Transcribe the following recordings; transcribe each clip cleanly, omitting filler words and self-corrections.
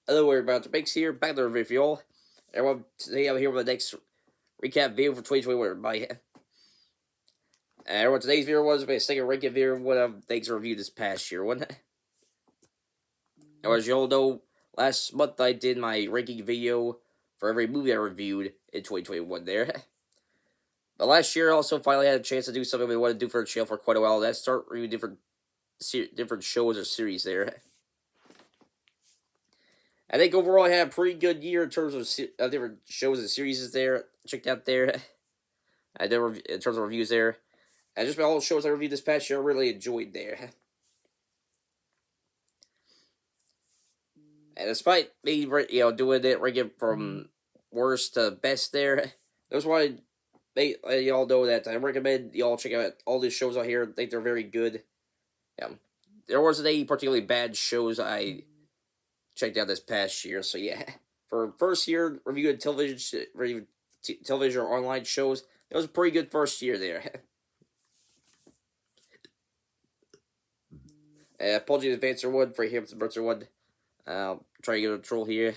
Hello everybody, Bakes here, back to the review. Everyone, today I'm here with the next recap video for 2021, everybody. Everyone, today's video was my second recap video of what things reviewed this past year. And as you all know, last month I did my ranking video for every movie I reviewed in 2021 there. But last year I also finally had a chance to do something we wanted to do for the channel for quite a while. That's start reviewing different shows or series there. I think overall I had a pretty good year in terms of different shows and series there. Checked out there. I did in terms of reviews there. And just about all the shows I reviewed this past year, I really enjoyed there. And despite me, doing it ranking from worst to best there, that's why y'all know that I recommend y'all check out all these shows out here. I think they're very good. There wasn't any particularly bad shows I checked out this past year, so yeah. For first year reviewing television or online shows, it was a pretty good first year there. Apologies in advance for one for him, Burtzer one. Try to get a troll here.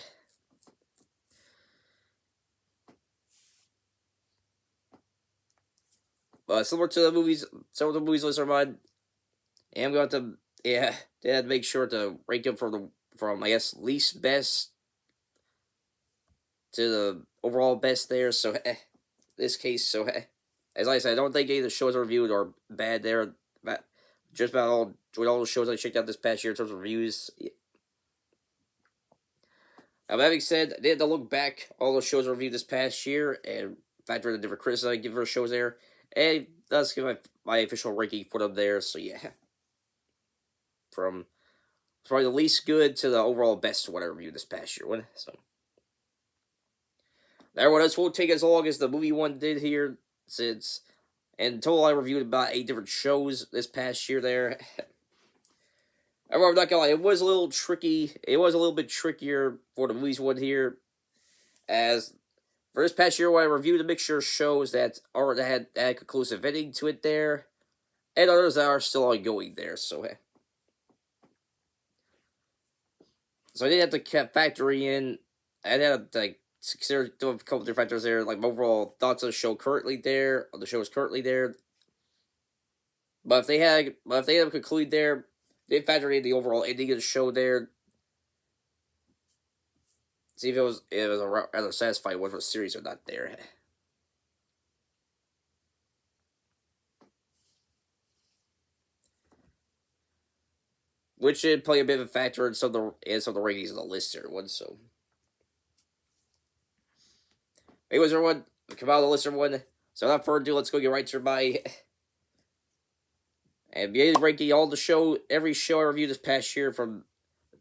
Similar to the movies, some of the movies lists are mine. And I'm going to they had to make sure to rank them from I guess least best to the overall best there. So this case, as I said, I don't think any of the shows I reviewed are bad there. But just about all the shows I checked out this past year in terms of reviews. Now, that being said, I did to look back all the shows I reviewed this past year and factor in the different criticisms I give for shows there, and that's give my official ranking for them there. So yeah, from probably the least good to the overall best one I reviewed this past year. So everyone else won't take as long as the movie one did here, since in total I reviewed about 8 different shows this past year there. I'm not gonna lie, it was a little tricky. It was a little bit trickier for the movies one here, as for this past year when I reviewed a mixture of shows that had a conclusive ending to it there, and others that are still ongoing there. So I did have to factor in. I had to consider a couple different factors there, like my overall thoughts of the show currently there, of the show is currently there. But if they had concluded there, they factored in the overall ending of the show there. See if it was a rather satisfying one for the series or not there. Which should play a bit of a factor in some of the rankings of the list here. So, anyways, everyone, come out of the list, everyone. So, without further ado, let's go get right to my and be ranking all every show I reviewed this past year from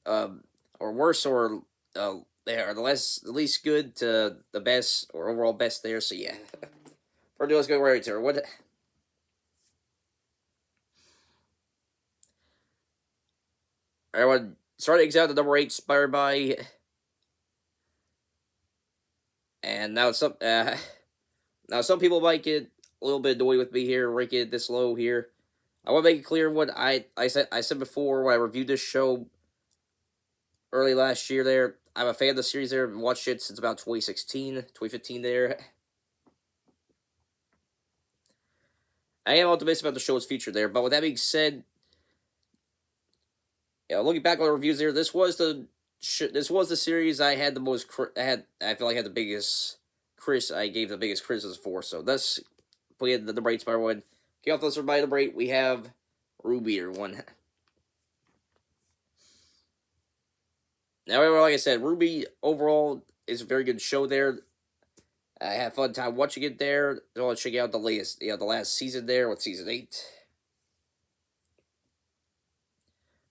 or worse or the least good to the best or overall best there. So yeah, further ado, let's go right to it. What? Everyone, starting out at number 8, inspired by, and now some people might get a little bit annoyed with me here, ranking it this low here. I want to make it clear what I said before when I reviewed this show early last year there. I'm a fan of the series there. I've watched it since about 2015 there. I am optimistic about the show's future there, but with that being said, looking back on the reviews there, this was the series I had the most. I feel like I had the biggest I gave the biggest criticisms for. So that's we had the number 8 spot one. Kick off this by number 8, we have Ruby or one. Now, like I said, Ruby overall is a very good show there. I had fun time watching it there. I want to check out the last season there with season 8.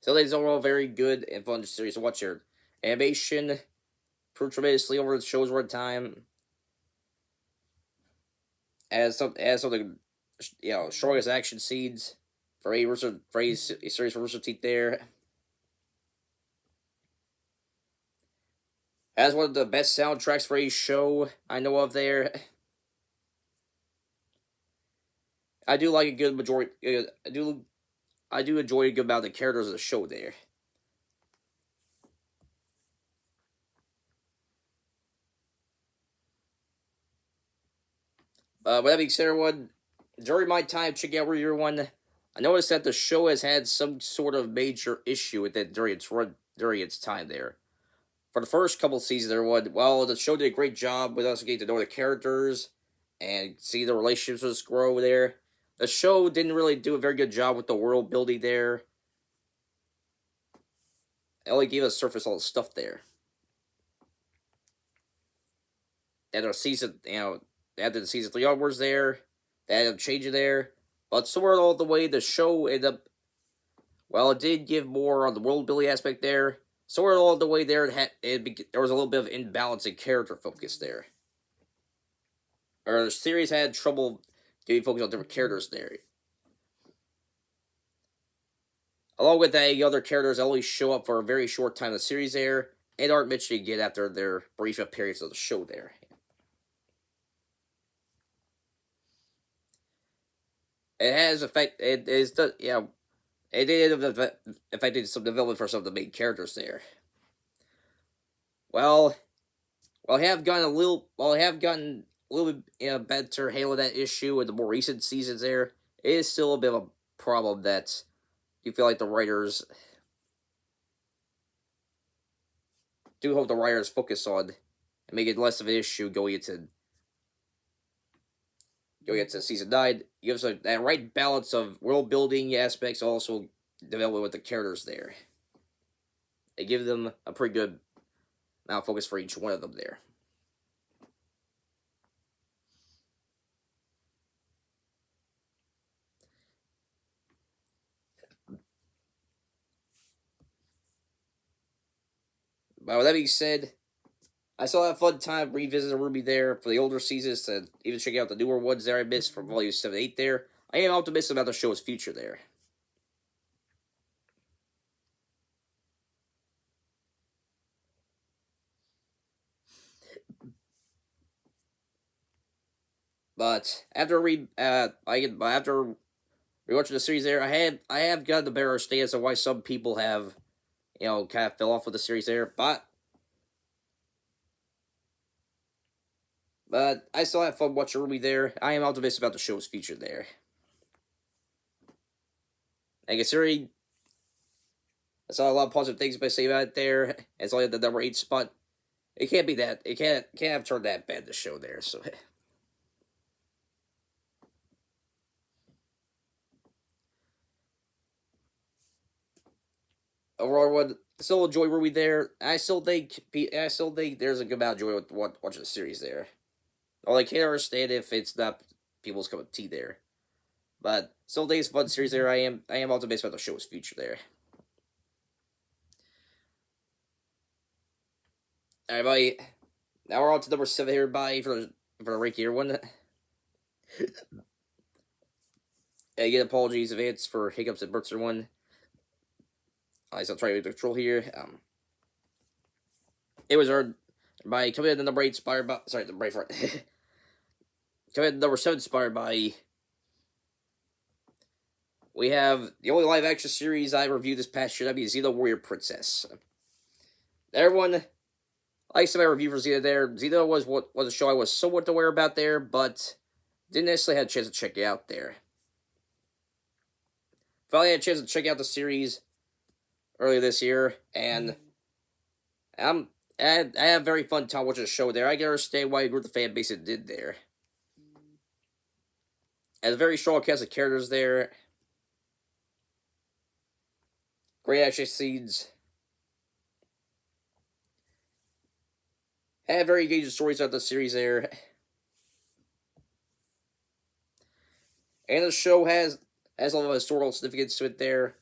So, ladies, overall, very good and fun series to watch here. Animation improved tremendously over the show's run time. As some of the strongest action scenes for a series for Rooster Teeth there. As one of the best soundtracks for a show I know of there. I do like a good majority. I do enjoy a good amount of the characters of the show there. with that being said, everyone, during my time checking out Review One, I noticed that the show has had some sort of major issue with it during its time there. For the first couple seasons, everyone, well, the show did a great job with us getting to know the characters and see the relationships grow there. The show didn't really do a very good job with the world building there. It only gave us surface level stuff there. And our season, after the season 3 onwards there, they had a change in there. But somewhere along the way, the show ended up, well, it did give more on the world building aspect there. Somewhere along the way there, there was a little bit of imbalance in character focus there. Or the series had trouble getting focused on different characters there. Along with that, other characters only show up for a very short time in the series there, and aren't mentioned again after their brief appearance of the show there. It has affect. It is the It did affected some development for some of the main characters there. Well, I have gotten a little bit better handle that issue in the more recent seasons. There, it is still a bit of a problem that you feel like the writers do hope the writers focus on and make it less of an issue going into season 9. Gives that right balance of world building aspects, also development with the characters there. They give them a pretty good amount of focus for each one of them there. But with that being said, I still have a fun time revisiting Ruby there for the older seasons, and even checking out the newer ones there I missed from Volume 7 8 there. I am optimistic about the show's future there. But after after rewatching the series there, I have gotten a better understanding as to why some people have, kind of fell off with the series there. But I still have fun watching Ruby there. I am optimistic about the show's future there. And considering I saw a lot of positive things by say about it there, it's only at the number 8 spot. It can't be that. It can't have turned that bad, the show there. So overall, I still enjoy Ruby there. I still think there's a good amount of joy with watching the series there. Although I can't understand if it's not people's cup of tea there, but still think it's a fun series there. I am optimistic about the show's future there. Alright, bye. Now we're on to number 7 here, bye, for the ranking here one. Again, apologies in advance for hiccups at Bertzer one. I still trying to control here. It was earned by coming in the number 8 inspired by the right front. Coming in number 7 inspired by. We have the only live action series I reviewed this past year. That'd be Xena Warrior Princess. Everyone, I said my review for Xena there. Xena was a show I was somewhat aware about there, but didn't necessarily have a chance to check it out there. Finally had a chance to check out the series earlier this year, and I had a very fun time watching the show there. I can understand why you grew the fan base it did there. Has a very strong cast of characters there. Great action scenes. Had very engaging stories about the series there. And the show has a lot of historical significance to it there,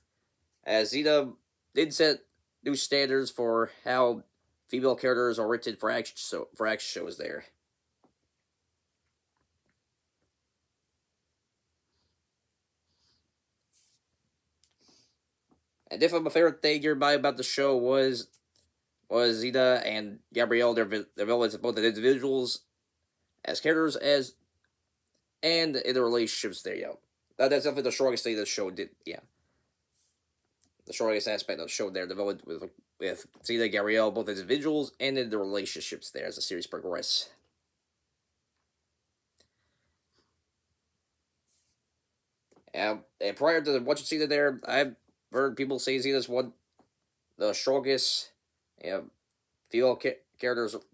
as Xena did set new standards for how female characters are written for action shows there. And definitely my favorite thing about the show was Xena and Gabrielle, their development as both as individuals, as characters, and in the relationships there. That's definitely the strongest thing the show did. Yeah, the strongest aspect of the show there, developed with Xena and Gabrielle, both as individuals and in the relationships there as the series progressed. And prior to watching Cena there, I've heard people say Cena's one the strongest, you know, female characters, one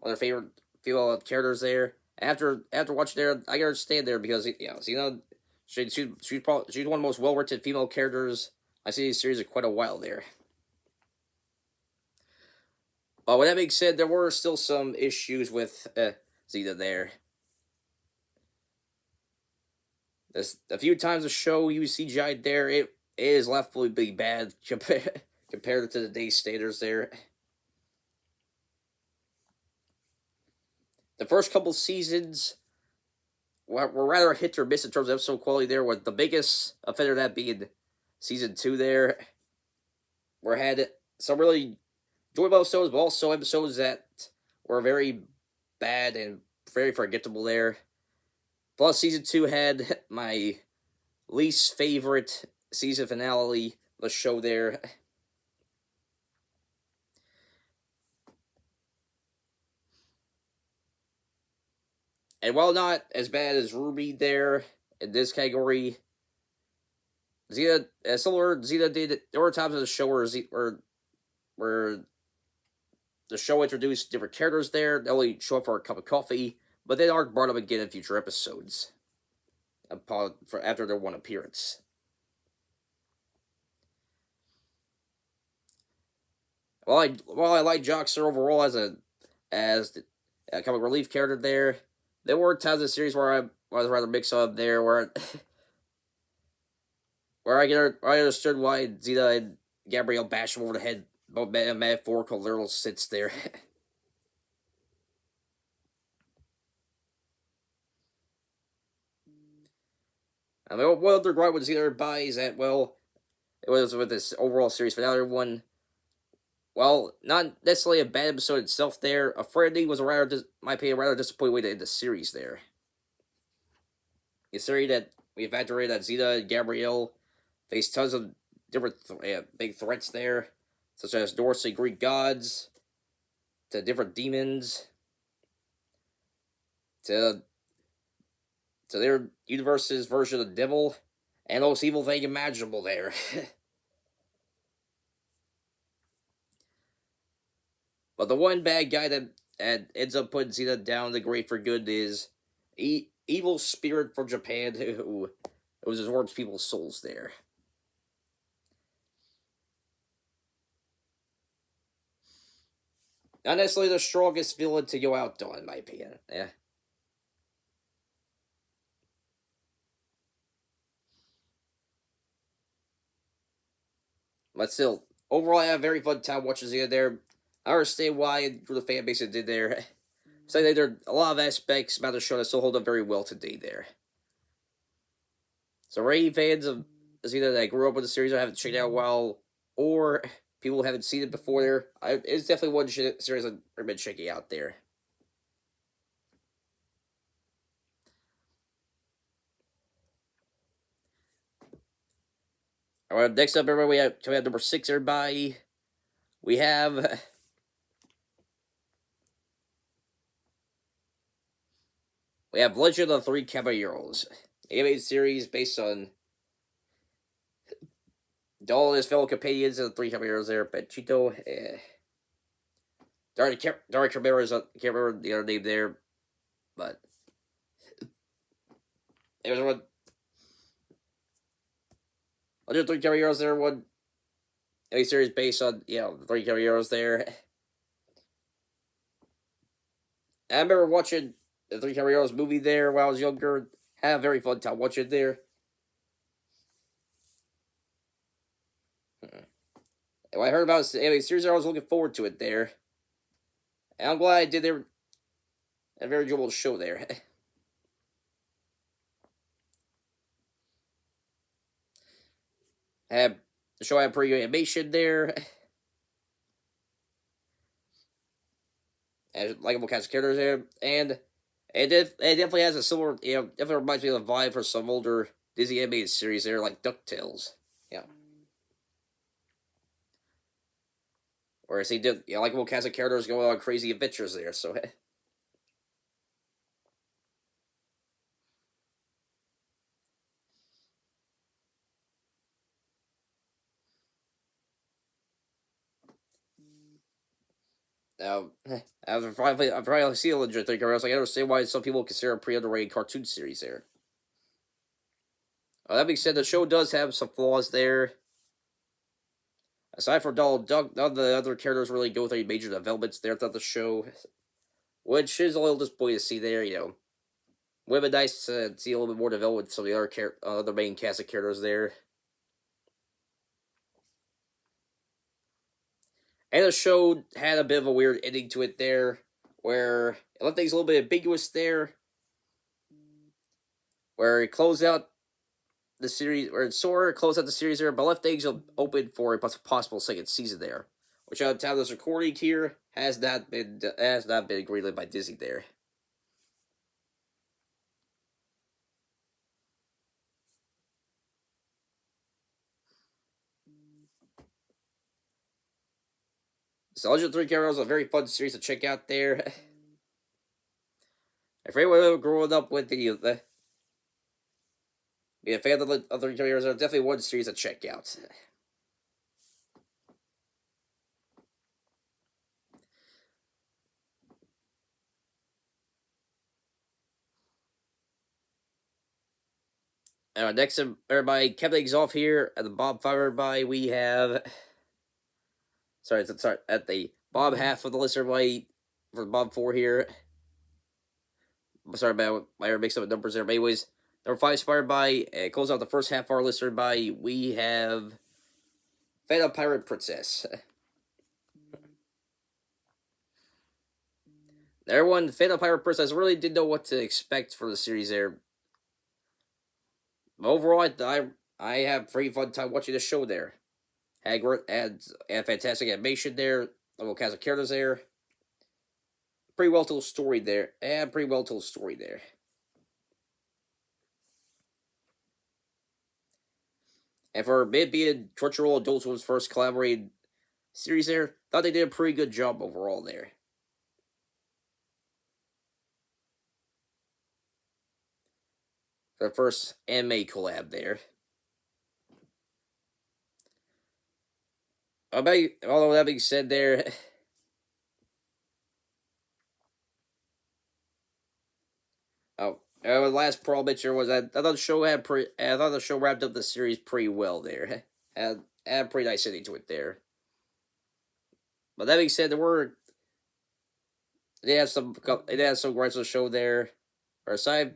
of their favorite female characters there. After watching there, I gotta stand there because Cena, she's one of the most well written female characters I see in the series in quite a while there. But with that being said, there were still some issues with Zeta there. A few times the show you CGI there, it is laughably bad compared to the day standards there. The first couple seasons were rather hit or miss in terms of episode quality there, with the biggest offender that being season 2 there, where it had some really enjoyable episodes, but also episodes that were very bad and very forgettable there. Plus, season 2 had my least favorite season finale of the show there. And while not as bad as Ruby there in this category, Zeta, similar Zeta did. There were times in the show where the show introduced different characters there. They only show up for a cup of coffee, but they are brought up again in future episodes after their one appearance. While I like Joxer overall as a comic relief character there were times in the series where I was rather mixed up there where I understood why Zeta and Gabrielle bashed him over the head, both metaphorical literal sits there. I mean, one other gripe with Zeta everybody is that, well, it was with this overall series finale one. Well, not necessarily a bad episode itself there. A friendly was my opinion, rather disappointing way to end the series there. Considering that we evaluated that Zeta and Gabrielle faced tons of different big threats there, such as Norse and Greek gods, to different demons, to their universe's version of the devil, and the most evil thing imaginable there. But the one bad guy that ends up putting Zeta down the grave for good is evil spirit from Japan who absorbs people's souls there. Not necessarily the strongest villain to go out on, in my opinion. Yeah. But still, overall, I had a very fun time watching Zeta there. I understand why the fan base did there. So there are a lot of aspects about the show that still hold up very well today there. So, for any fans of Zeta that grew up with the series or haven't checked it out while, or people who haven't seen it before there, it's definitely one series I've been checking out there. Alright, next up, everybody, we have number 6, everybody. We have Legend of the Three Caballeros, animated series based on all of his fellow companions of the Three Caballeros there, Panchito, Dari Caballeros, I can't remember the other name there, but there's one. Legend of the Three Caballeros there, one a series based on, the Three Caballeros there. I remember watching the Three Caballeros movie there when I was younger. Had a very fun time watching it there. And when I heard about the series, I was looking forward to it there. And I'm glad I did there. A very enjoyable show there. The show had pretty good animation there. And likable cast of characters there. And it definitely has a similar, definitely reminds me of the vibe for some older Disney animated series there, like DuckTales. Yeah. Whereas he did, likable cast of characters going on crazy adventures there, so. I've probably seen a legit thing. I was like, I understand why some people consider a pretty underrated cartoon series there. That being said, the show does have some flaws there. Aside from Donald Duck, none of the other characters really go through any major developments there throughout the show, which is a little disappointing to see there. Would have been nice to see a little bit more development with some of the other main cast of characters there. And the show had a bit of a weird ending to it there, where it left things a little bit ambiguous there, where it closed out the series, where it sort of closed out the series there, but left things open for a possible second season there, which at the time of this recording here has not been greenlit by Disney there. So Legend of Three Cameras is a very fun series to check out there. If anyone growing up with be a fan of the Three Cameras, are definitely one series to check out. Next, everybody, kept things off here at the Bob 5, everybody. We have. Sorry, at the Bob half of the list, everybody, for the Bob 4 here. Sorry about my mix up numbers there. But anyways, number 5 inspired by close out the first half of our list by we have Phantom Pirate Princess. Everyone, Phantom Pirate Princess really didn't know what to expect for the series there. But overall, I have pretty fun time watching the show there. Had fantastic animation there, level cast of characters there. Pretty well told story there. And pretty well told story there. And for it being Crunchyroll Adult Swim's first collaborated series there, thought they did a pretty good job overall there. For the first anime collab there. Although that being said there, the last problem here was that I thought the show wrapped up the series pretty well there. Had a pretty nice ending to it there. But that being said, they had some gripes on the show there. Or aside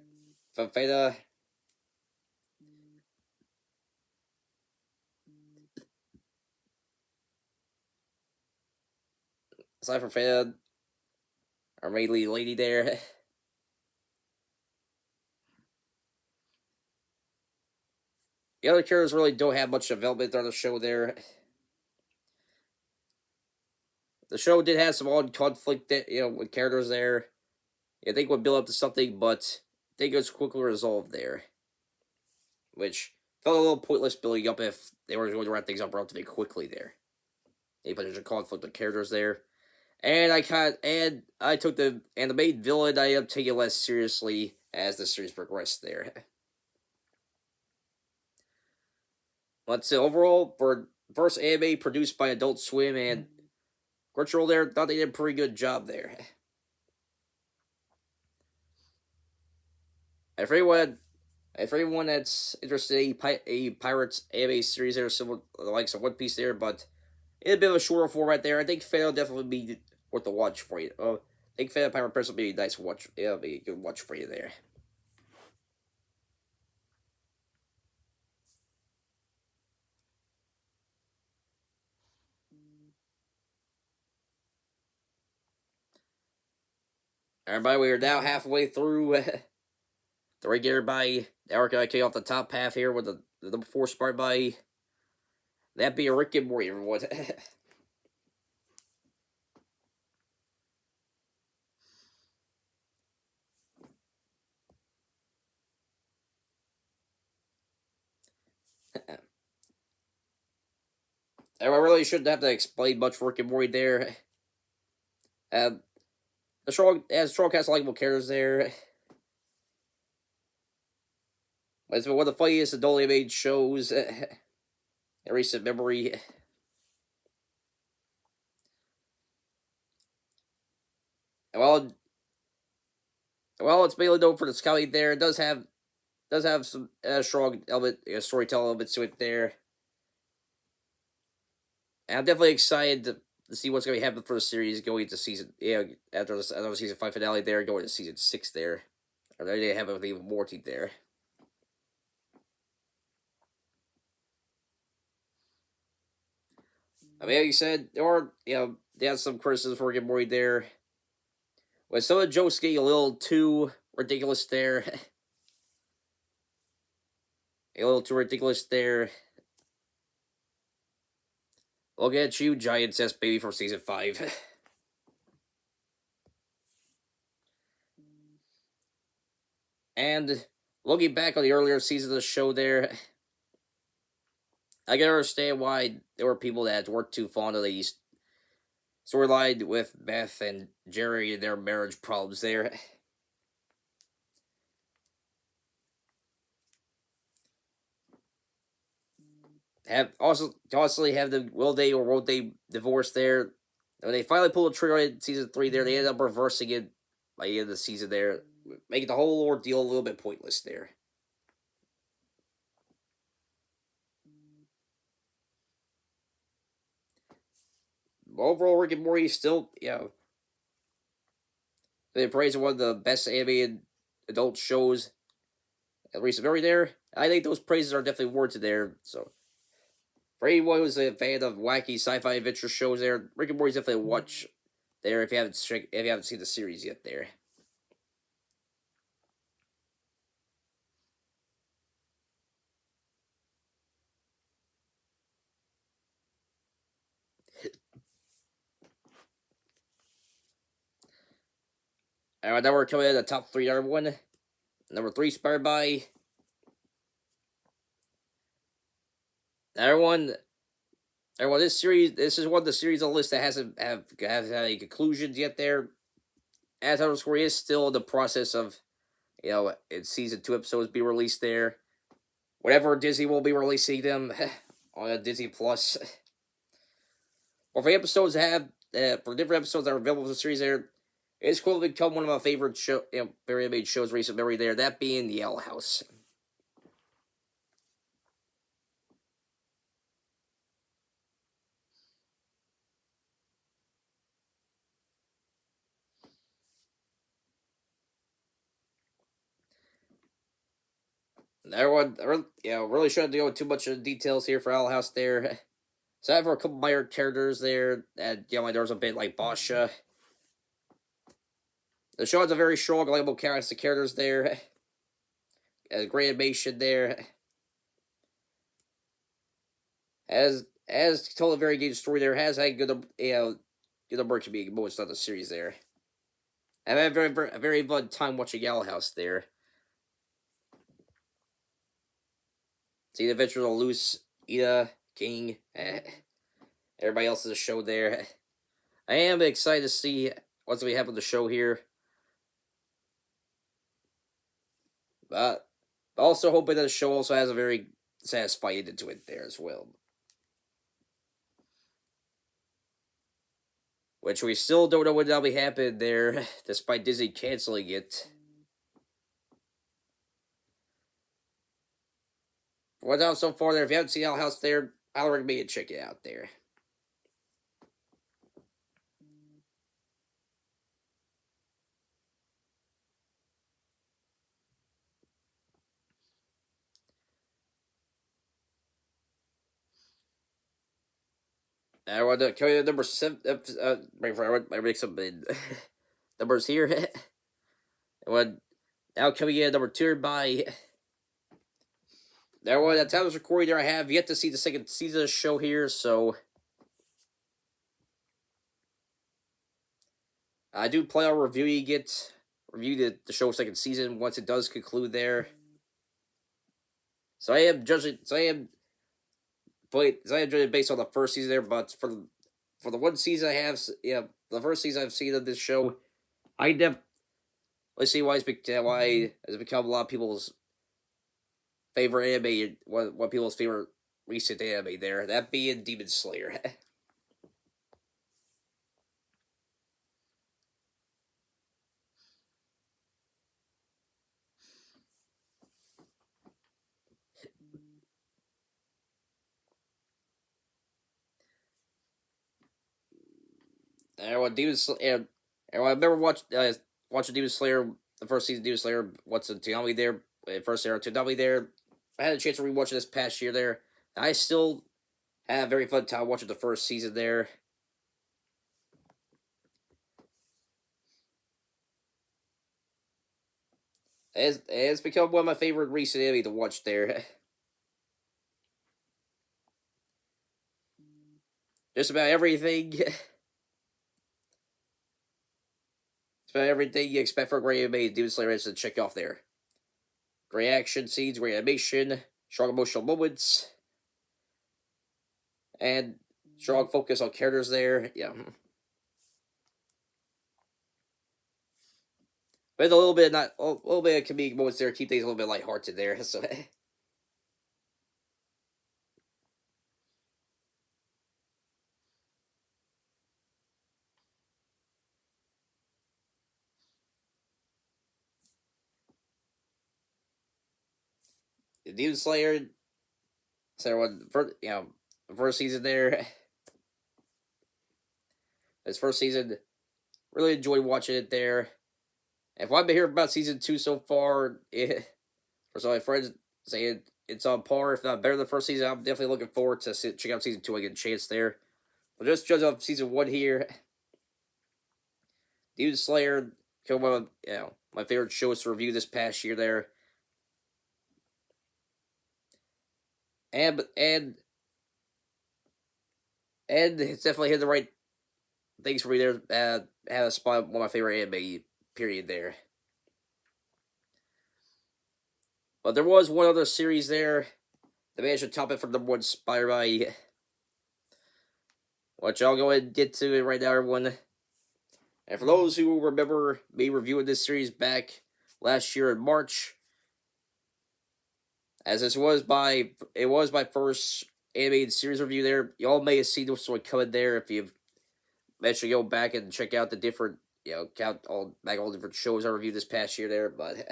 from Feta, our main lead lady there. The other characters really don't have much development on the show there. The show did have some odd conflict that, with characters there. I think would build up to something, but I think it was quickly resolved there. Which felt a little pointless building up if they were going to wrap things up relatively quickly there. But there's a conflict of characters there. And I took the main villain I ended up taking less seriously as the series progressed there. But overall, for first anime produced by Adult Swim and Crunchyroll there, thought they did a pretty good job there. And for anyone that's interested in a Pirates anime series there, similar to the likes of One Piece there, but in a bit of a shorter format there, I think Fate will definitely be worth a watch for you. I think Fate Pirate Princess will be a nice watch. It'll be a good watch for you there. Everybody, we are now halfway through the regular by. Now we're going to kick off the top half here with the number 4 spot by. That be a Rick and Morty, everyone. I really shouldn't have to explain much for Rick and Morty there. The strong cast of likable characters there. It's been one of the funniest adult made shows in recent memory. well, it's mainly known for the scouting there. It does have some strong element, storytelling elements to it there. And I'm definitely excited to see what's going to happen for the series going into season. Yeah, after the season 5 finale there, going to season 6 there. Or they have it with even more teeth there. I mean, like you said, they had some criticism for Rick and Morty there. With some of the jokes getting a little too ridiculous there. A little too ridiculous there. Look at you, Giant Cess Baby from season 5. And looking back on the earlier seasons of the show there, I can understand why there were people that weren't too fond of the storyline with Beth and Jerry and their marriage problems there. Have also constantly have the will they or won't they divorce there. When they finally pull the trigger in season 3 there, they end up reversing it by the end of the season there, making the whole ordeal a little bit pointless there. Overall, Rick and Morty still, they praise one of the best animated adult shows at recent memory there. I think those praises are definitely warranted there. So, for anyone who's a fan of wacky sci-fi adventure shows there, Rick and Morty's definitely a watch there if you haven't seen the series yet there. Alright, now we're coming in the top 3 number 1. Number 3, inspired by everyone. Everyone, this is one of the series on the list that hasn't have had any conclusions yet. There, as underscore is still in the process of, its season 2 episodes be released there. Whatever Disney will be releasing them on Disney Plus. Or for episodes for different episodes that are available for the series there, it's quickly become one of my favorite very made shows recent memory there. That being the Owl House. Everyone, really shouldn't go into too much of the details here for Owl House there. So I have a couple minor characters there, and there's a bit like Basha. The show has a very strong, likable cast of characters there. Has great animation there. Has told a very good story there. Has had good good number to be most of the series there. I've had a very fun time watching Owl House there. See the adventures of Luce, Ida, King, everybody else in the show there. I am excited to see what's going to happen with the show here. But also hoping that the show also has a very satisfying ending to it there as well. Which we still don't know when that'll be happening there, despite Disney canceling it. What's out so far there? If you haven't seen Owl House there, I'll recommend you check it out there. I want to carry number 7. I make some numbers here. And now coming in number 2 by. Now, at the time of this recording, there I have yet to see the second season of the show here, so I do plan on review the show's second season once it does conclude there. So I am judging. So I am judging based on the first season there, but for the one season I have, the first season I've seen of this show, I never. Let's see why it's become a lot of people's favorite anime. One people's favorite recent anime there. That being Demon Slayer. Everyone, everyone, I remember watching Demon Slayer, the first season of Demon Slayer. What's the Toonami there? First era Toonami there. I had a chance to rewatch it this past year there. I still had a very fun time watching the first season there. It's become one of my favorite recent anime to watch there. Just about everything. Just about everything you expect for a great anime, Demon Slayer has to check off there. Great action scenes, great animation, strong emotional moments, and strong focus on characters there. Yeah. With a little bit, not a little bit of comedic moments there, keep things a little bit lighthearted there. So Demon Slayer, so when first, first season there, this first season, really enjoyed watching it there. If I've been hearing about season 2 so far, for some of my friends saying it's on par, if not better than the first season, I'm definitely looking forward to check out season 2. I get a chance there. But just judging off season 1 here, Demon Slayer, one of my favorite shows to review this past year there. And and and it's definitely hit the right things for me there. Had a spot one of my favorite anime period there. But there was one other series there that managed to top it for number one spot by, which I'll go ahead and get to it right now, everyone. And for those who remember me reviewing this series back last year in March, as this was my first animated series review there, y'all may have seen this one coming there if you've eventually go back and check out the different, count all the different shows I reviewed this past year there. But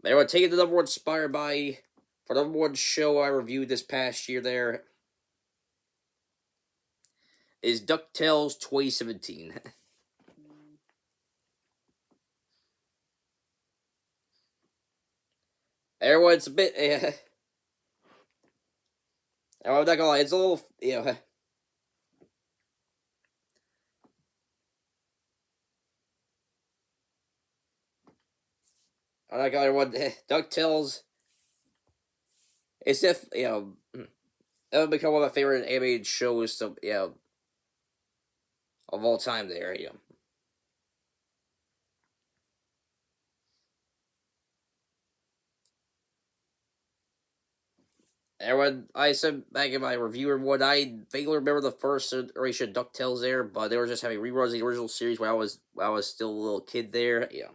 anyway, taking the number one spot by for number one show I reviewed this past year there is DuckTales 2017. Everyone's a bit. I'm not gonna lie, it's a little. I'm not gonna lie, DuckTales. It's it'll become one of my favorite animated shows to, of all time there, And when I said back in my review and what I vaguely remember the first iteration of DuckTales there, but they were just having reruns of the original series when I was still a little kid there. Yeah.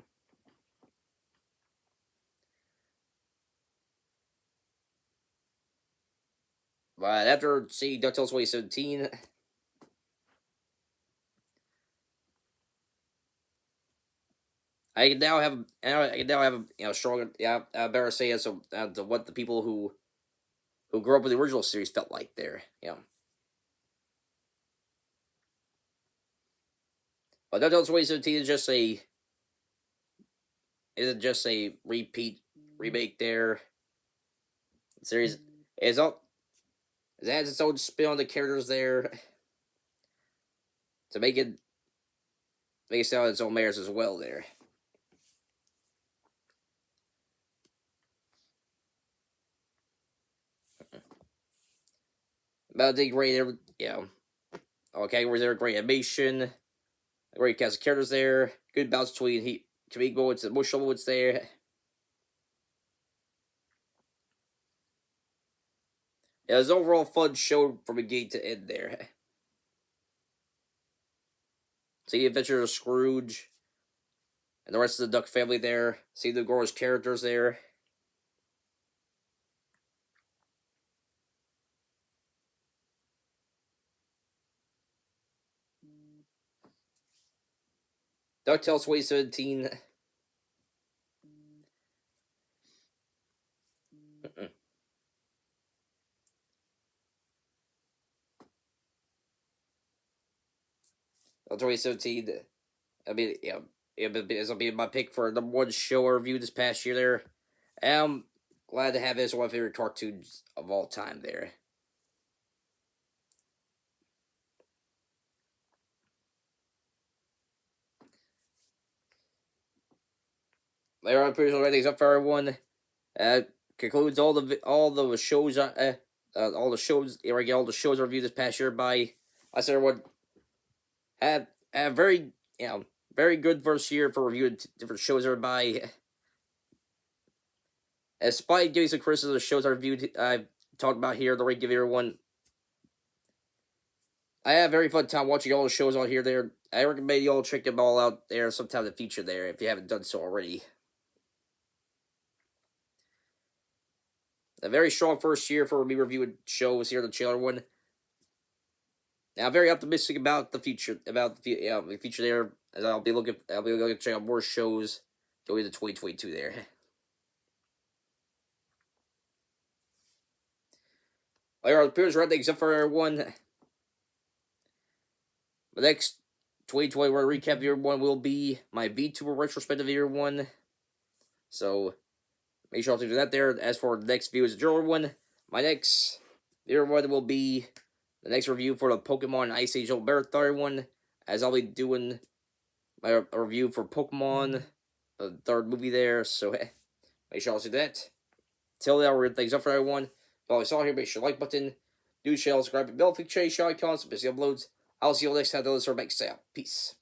But after seeing DuckTales 2017, I can now have stronger, I better say as to what the people who grew up with the original series felt like there. Yeah. But DuckTales 2017 is just a isn't just a remake there. The series is all it has its own spin on the characters there to make it sound its own merits as well there. But the great, all categories there, great animation, great cast of characters there, good balance between comedic moments and emotional moments there. It was an overall fun show from beginning to end there. See the adventures of Scrooge and the rest of the Duck family there. See the Gore's characters there. DuckTales 2017. 2017. I mean, yeah, it'll be my pick for number one show I reviewed this past year there. And I'm glad to have this one of my favorite cartoons of all time there. Later on, pretty much ratings up for everyone. Concludes all the shows. All the shows reviewed this past year by. I said everyone had a very very good first year for reviewing different shows. Everybody, despite giving some criticism of the shows I reviewed, I've talked about here. The rate give everyone. I had a very fun time watching all the shows on here. There, I recommend you all check them all out there sometime in the future. There, if you haven't done so already. A very strong first year for me reviewing shows here, the channel one. Now, I'm very optimistic about the future. The future there, as I'll be looking to check out more shows going into 2022 there. Alright, the Pierce ratings up for everyone. The next 2021 recap of year one will be my VTuber retrospective year one. So make sure to do that there. As for the next view is the Journal one, my next year one will be the next review for the Pokemon Ice Age Old Marathon one, as I'll be doing my review for Pokemon, the third movie there. So make sure to do that. Till then, we're things up for everyone. If all you saw here, make sure like button. Do share, subscribe, and bell notification icons, busy uploads. I'll see you all next time. Those are back. Peace.